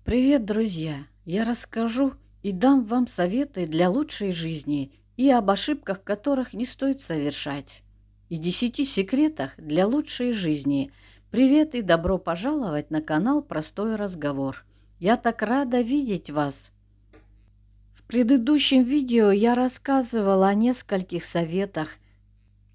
Привет, друзья! Я расскажу и дам вам советы для лучшей жизни и об ошибках, которых не стоит совершать. И 10 секретах для лучшей жизни. Привет и добро пожаловать на канал «Простой разговор». Я так рада видеть вас. В предыдущем видео я рассказывала о нескольких советах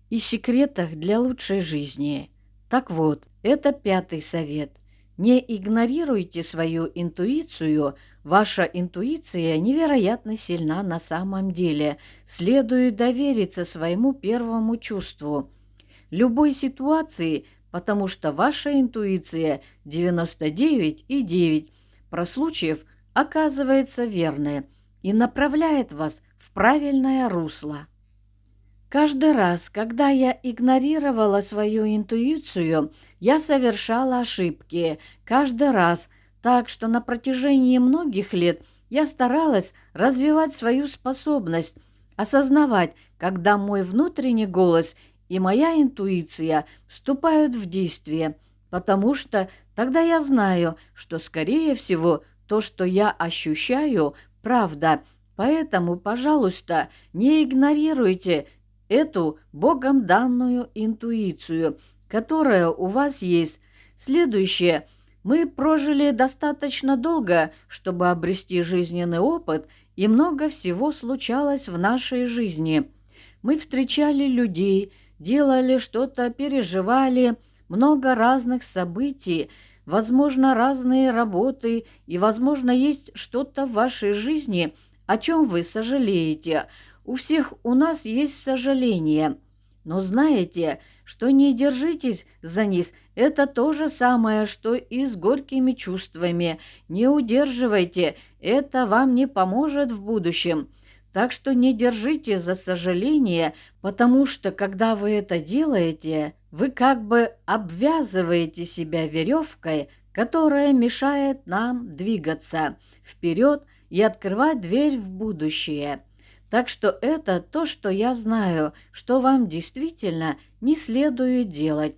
и секретах для лучшей жизни. Так вот, это пятый совет. Не игнорируйте свою интуицию. Ваша интуиция невероятно сильна на самом деле. Следует довериться своему первому чувству. Любой ситуации, потому что ваша интуиция 99,9% случаев оказывается верной и направляет вас в правильное русло. Каждый раз, когда я игнорировала свою интуицию, я совершала ошибки. Каждый раз. Так что на протяжении многих лет я старалась развивать свою способность осознавать, когда мой внутренний голос и моя интуиция вступают в действие, потому что тогда я знаю, что, скорее всего, то, что я ощущаю, правда. Поэтому, пожалуйста, не игнорируйте эту Богом данную интуицию, которая у вас есть. Следующее. Мы прожили достаточно долго, чтобы обрести жизненный опыт, и много всего случалось в нашей жизни. Мы встречали людей, делали что-то, переживали много разных событий, возможно, разные работы, и, возможно, есть что-то в вашей жизни, о чем вы сожалеете. У всех у нас есть сожаления, но знаете, что не держитесь за них, это то же самое, что и с горькими чувствами. Не удерживайте, это вам не поможет в будущем. Так что не держите за сожаления, потому что, когда вы это делаете, вы как бы обвязываете себя веревкой, которая мешает нам двигаться вперед и открывать дверь в будущее. Так что это то, что я знаю, что вам действительно не следует делать.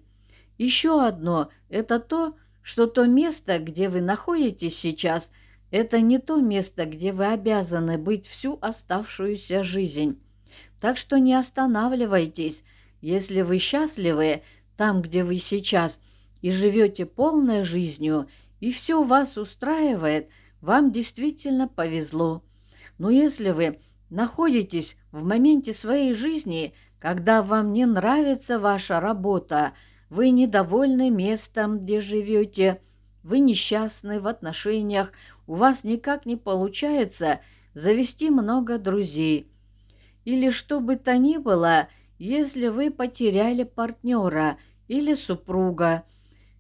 Еще одно – это то, что то место, где вы находитесь сейчас, это не то место, где вы обязаны быть всю оставшуюся жизнь. Так что не останавливайтесь. Если вы счастливы там, где вы сейчас, и живете полной жизнью, и все вас устраивает, вам действительно повезло. Но если вы находитесь в моменте своей жизни, когда вам не нравится ваша работа, вы недовольны местом, где живете, вы несчастны в отношениях, у вас никак не получается завести много друзей. Или что бы то ни было, если вы потеряли партнера или супруга,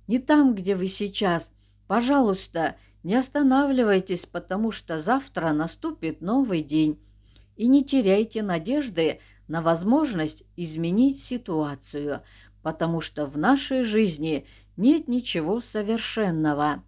не там, где вы сейчас, пожалуйста, не останавливайтесь, потому что завтра наступит новый день. И не теряйте надежды на возможность изменить ситуацию, потому что в нашей жизни нет ничего совершенного.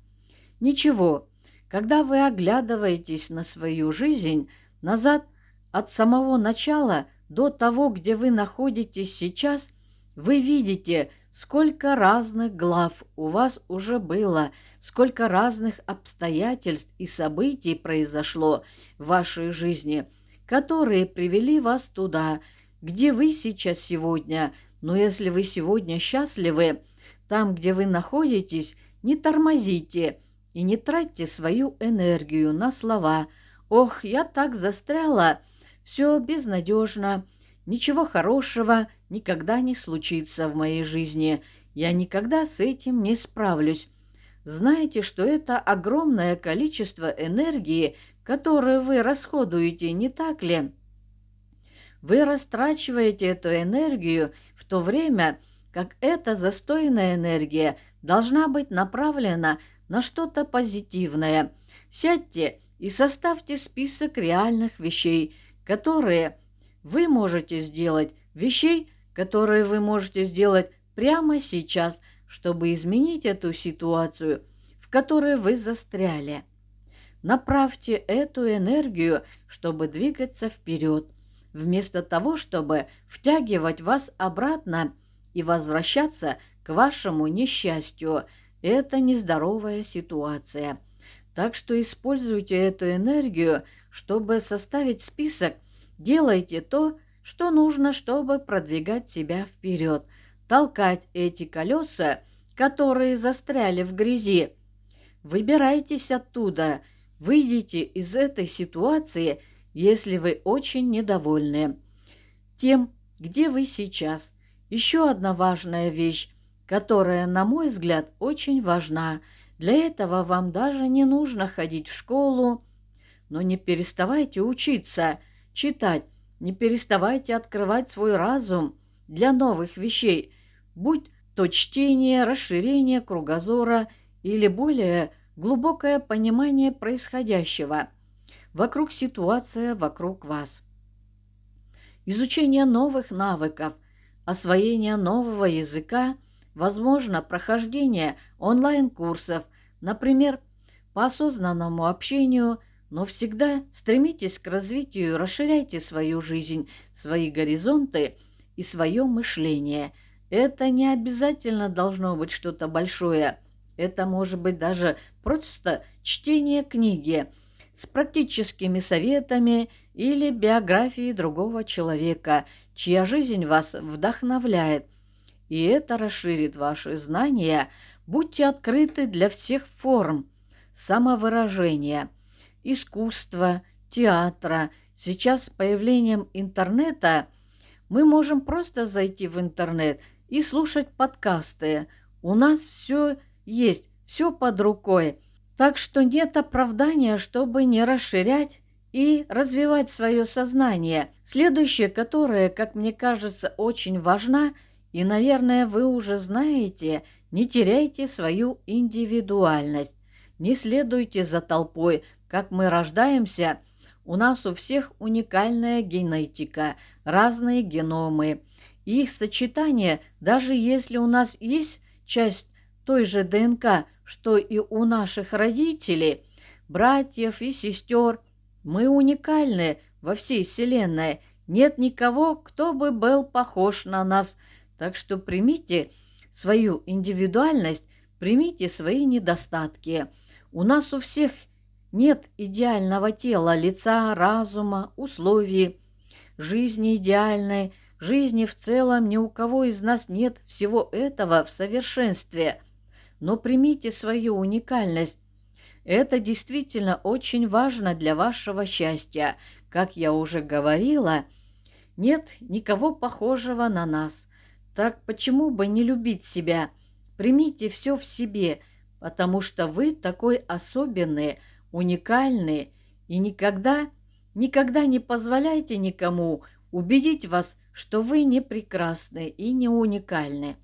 Ничего. Когда вы оглядываетесь на свою жизнь назад от самого начала до того, где вы находитесь сейчас, вы видите, сколько разных глав у вас уже было, сколько разных обстоятельств и событий произошло в вашей жизни, которые привели вас туда, где вы сейчас сегодня. Но если вы сегодня счастливы, там, где вы находитесь, не тормозите и не тратьте свою энергию на слова. «Ох, я так застряла! Все безнадежно. Ничего хорошего никогда не случится в моей жизни. Я никогда с этим не справлюсь». Знаете, что это огромное количество энергии, которую вы расходуете, не так ли? Вы растрачиваете эту энергию в то время, как эта застойная энергия должна быть направлена на что-то позитивное. Сядьте и составьте список реальных вещей, которые вы можете сделать, вещей, которые вы можете сделать прямо сейчас, чтобы изменить эту ситуацию, в которой вы застряли. Направьте эту энергию, чтобы двигаться вперед, вместо того, чтобы втягивать вас обратно и возвращаться к вашему несчастью. Это нездоровая ситуация. Так что используйте эту энергию, чтобы составить список. Делайте то, что нужно, чтобы продвигать себя вперед, толкать эти колеса, которые застряли в грязи. Выбирайтесь оттуда, выйдите из этой ситуации, если вы очень недовольны тем, где вы сейчас. Еще одна важная вещь, которая, на мой взгляд, очень важна. Для этого вам даже не нужно ходить в школу, но не переставайте учиться, читать, не переставайте открывать свой разум для новых вещей, будь то чтение, расширение кругозора или более глубокое понимание происходящего вокруг ситуации, вокруг вас. Изучение новых навыков, освоение нового языка, возможно, прохождение онлайн-курсов, например, по осознанному общению, но всегда стремитесь к развитию, расширяйте свою жизнь, свои горизонты и свое мышление. Это не обязательно должно быть что-то большое. Это может быть даже просто чтение книги с практическими советами или биографией другого человека, чья жизнь вас вдохновляет. И это расширит ваши знания. Будьте открыты для всех форм самовыражения, искусства, театра. Сейчас с появлением интернета мы можем просто зайти в интернет и слушать подкасты. У нас все есть, все под рукой. Так что нет оправдания, чтобы не расширять и развивать свое сознание. Следующее, которое, как мне кажется, очень важно, и, наверное, вы уже знаете, не теряйте свою индивидуальность. Не следуйте за толпой. Как мы рождаемся, у нас у всех уникальная генетика, разные геномы. И их сочетание, даже если у нас есть часть той же ДНК, что и у наших родителей, братьев и сестер, мы уникальны во всей Вселенной. Нет никого, кто бы был похож на нас. Так что примите свою индивидуальность, примите свои недостатки. У нас у всех нет идеального тела, лица, разума, условий, жизни идеальной, жизни в целом ни у кого из нас нет всего этого в совершенстве. Но примите свою уникальность. Это действительно очень важно для вашего счастья. Как я уже говорила, нет никого похожего на нас. Так почему бы не любить себя? Примите все в себе, потому что вы такой особенный, уникальный, и никогда не позволяйте никому убедить вас, что вы не прекрасны и не уникальны.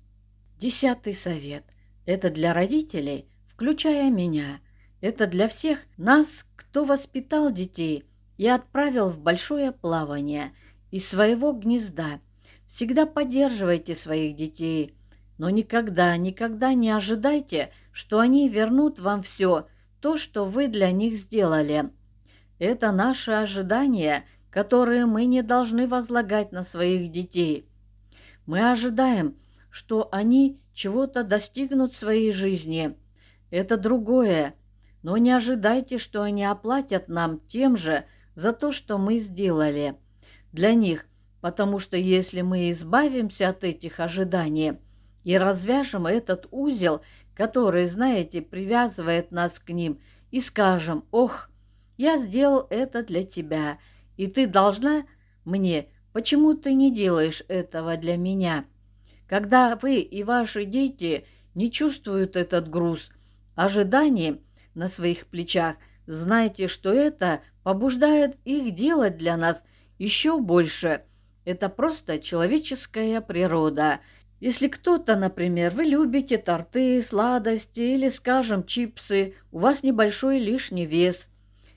10 совет. Это для родителей, включая меня. Это для всех нас, кто воспитал детей и отправил в большое плавание из своего гнезда. Всегда поддерживайте своих детей, но никогда не ожидайте, что они вернут вам все то, что вы для них сделали. Это наши ожидания, которые мы не должны возлагать на своих детей. Мы ожидаем, что они чего-то достигнут в своей жизни. Это другое, но не ожидайте, что они оплатят нам тем же за то, что мы сделали для них. Потому что если мы избавимся от этих ожиданий и развяжем этот узел, который, знаете, привязывает нас к ним, и скажем: «Ох, я сделал это для тебя, и ты должна мне, почему ты не делаешь этого для меня?» Когда вы и ваши дети не чувствуют этот груз ожиданий на своих плечах, знайте, что это побуждает их делать для нас еще больше. Это просто человеческая природа. Если кто-то, например, вы любите торты, сладости или, скажем, чипсы, у вас небольшой лишний вес,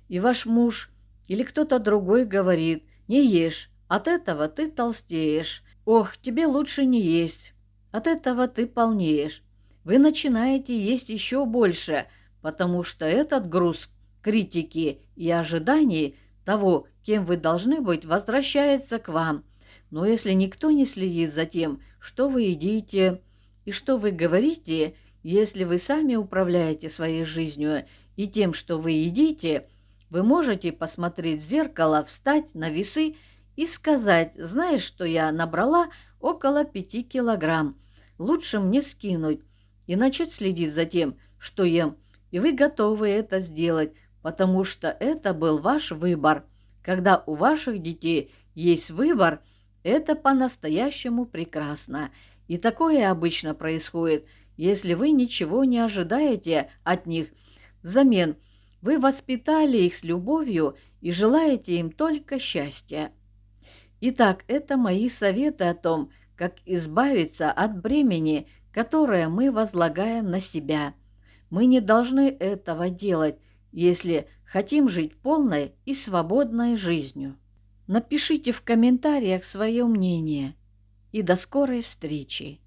и ваш муж или кто-то другой говорит: «Не ешь, от этого ты толстеешь. Ох, тебе лучше не есть, от этого ты полнеешь». Вы начинаете есть еще больше, потому что этот груз критики и ожиданий того, кем вы должны быть, возвращается к вам. Но если никто не следит за тем, что вы едите и что вы говорите, Если вы сами управляете своей жизнью и тем, что вы едите, вы можете посмотреть в зеркало, встать на весы и сказать: «Знаешь, что я набрала около 5 килограмм, лучше мне скинуть», и начать следить за тем, что ем, и вы готовы это сделать, потому что это был ваш выбор. Когда у ваших детей есть выбор, это по-настоящему прекрасно. И такое обычно происходит, если вы ничего не ожидаете от них взамен. Вы воспитали их с любовью и желаете им только счастья. Итак, это мои советы о том, как избавиться от бремени, которое мы возлагаем на себя. Мы не должны этого делать, если хотим жить полной и свободной жизнью. Напишите в комментариях свое мнение. И до скорой встречи!